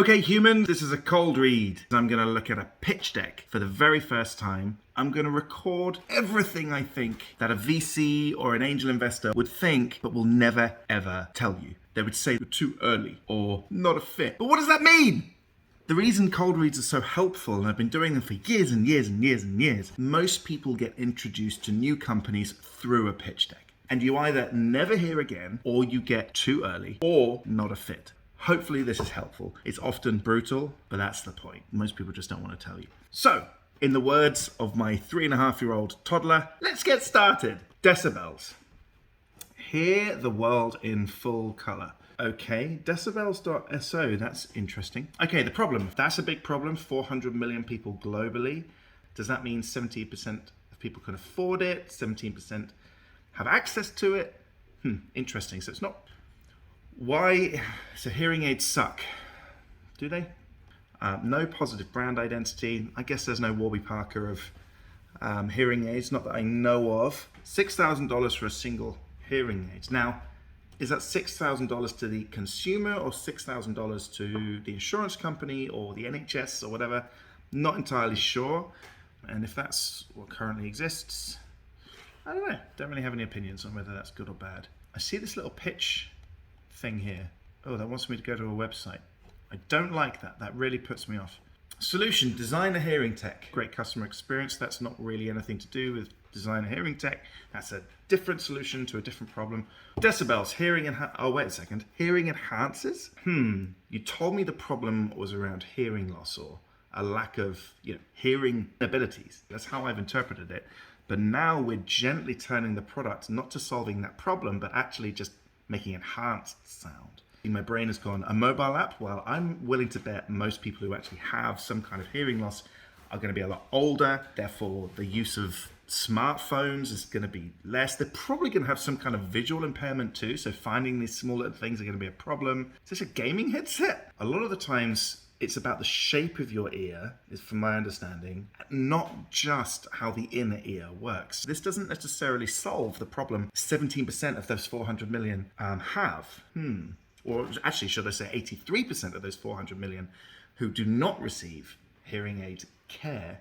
Okay, human, this is a cold read. I'm going to look at a pitch deck for the very first time. I'm going to record everything I think that a VC or an angel investor would think, but will never, ever tell you. They would say you're too early or not a fit. But what does that mean? The reason cold reads are so helpful, and I've been doing them for years and years and years and years, most people get introduced to new companies through a pitch deck. And you either never hear again, or you get too early, or not a fit. Hopefully this is helpful. It's often brutal, but that's the point. Most people just don't want to tell you. So, in the words of my 3.5-year-old toddler, let's get started. Decibels. Hear the world in full color. Okay, decibels.so, that's interesting. Okay, the problem. That's a big problem, 400 million people globally. Does that mean 70% of people can afford it? 17% have access to it? Interesting. So it's not... Why? So hearing aids suck. Do they? No positive brand identity. I guess there's no Warby Parker of hearing aids, not that I know of. $6,000 for a single hearing aid. Now, is that $6,000 to the consumer or $6,000 to the insurance company or the NHS or whatever? Not entirely sure. And if that's what currently exists, I don't know. Don't really have any opinions on whether that's good or bad. I see this little pitch thing here. Oh, that wants me to go to a website. I don't like that. That really puts me off. Solution, design a hearing tech. Great customer experience. That's not really anything to do with design a hearing tech. That's a different solution to a different problem. Decibels, oh, wait a second. Hearing enhancers? You told me the problem was around hearing loss or a lack of, hearing abilities. That's how I've interpreted it. But now we're gently turning the product not to solving that problem, but actually just making enhanced sound. My brain has gone, a mobile app? Well, I'm willing to bet most people who actually have some kind of hearing loss are going to be a lot older. Therefore, the use of smartphones is going to be less. They're probably going to have some kind of visual impairment too. So finding these small little things are going to be a problem. Is this a gaming headset? A lot of the times, it's about the shape of your ear, is from my understanding, not just how the inner ear works. This doesn't necessarily solve the problem 17% of those 400 million have. Or actually, should I say 83% of those 400 million who do not receive hearing aid care.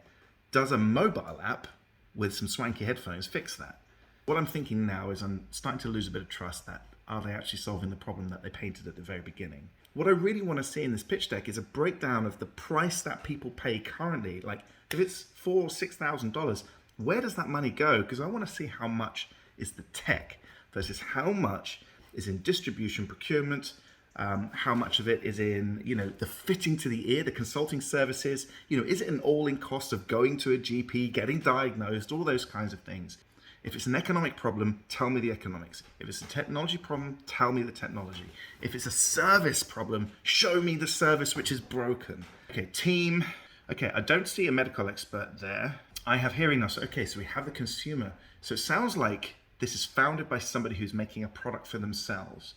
Does a mobile app with some swanky headphones fix that? What I'm thinking now is I'm starting to lose a bit of trust that are they actually solving the problem that they painted at the very beginning? What I really want to see in this pitch deck is a breakdown of the price that people pay currently. Like if it's $4,000 or $6,000, where does that money go? Because I want to see how much is the tech versus how much is in distribution, procurement, how much of it is in, the fitting to the ear, the consulting services, is it an all-in cost of going to a GP, getting diagnosed, all those kinds of things. If it's an economic problem, tell me the economics. If it's a technology problem, tell me the technology. If it's a service problem, show me the service which is broken. Okay, team. Okay, I don't see a medical expert there. I have hearing loss. Okay, so we have the consumer. So it sounds like this is founded by somebody who's making a product for themselves.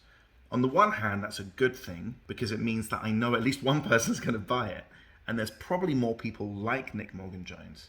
On the one hand, that's a good thing because it means that I know at least one person's going to buy it. And there's probably more people like Nick Morgan-Jones.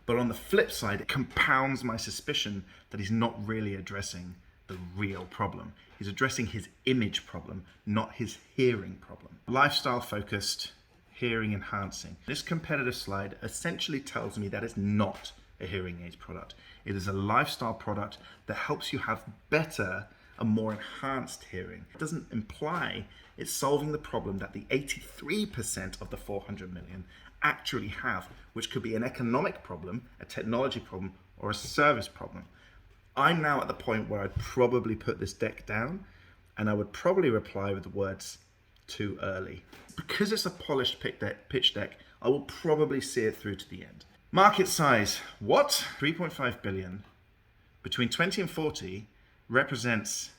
But on the flip side, it compounds my suspicion that he's not really addressing the real problem. He's addressing his image problem, not his hearing problem. Lifestyle focused, hearing enhancing. This competitive slide essentially tells me that it's not a hearing aids product. It is a lifestyle product that helps you have better and more enhanced hearing. It doesn't imply it's solving the problem that the 83% of the 400 million actually have, which could be an economic problem, a technology problem, or a service problem. I'm now at the point where I'd probably put this deck down and I would probably reply with the words too early. Because it's a polished pitch deck, I will probably see it through to the end. Market size, what? 3.5 billion. Between 20 and 40 represents,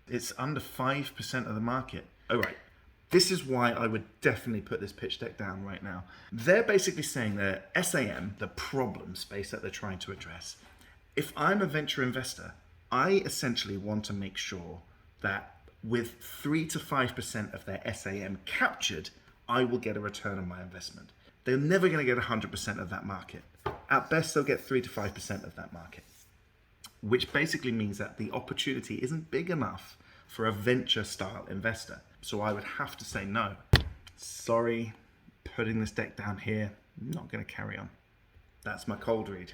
it's under 5% of the market. Oh, right. This is why I would definitely put this pitch deck down right now. They're basically saying that SAM, the problem space that they're trying to address, if I'm a venture investor, I essentially want to make sure that with 3 to 5% of their SAM captured, I will get a return on my investment. They're never going to get 100% of that market. At best, they'll get 3 to 5% of that market, which basically means that the opportunity isn't big enough for a venture style investor. So I would have to say no. Sorry, putting this deck down here, I'm not going to carry on. That's my cold read.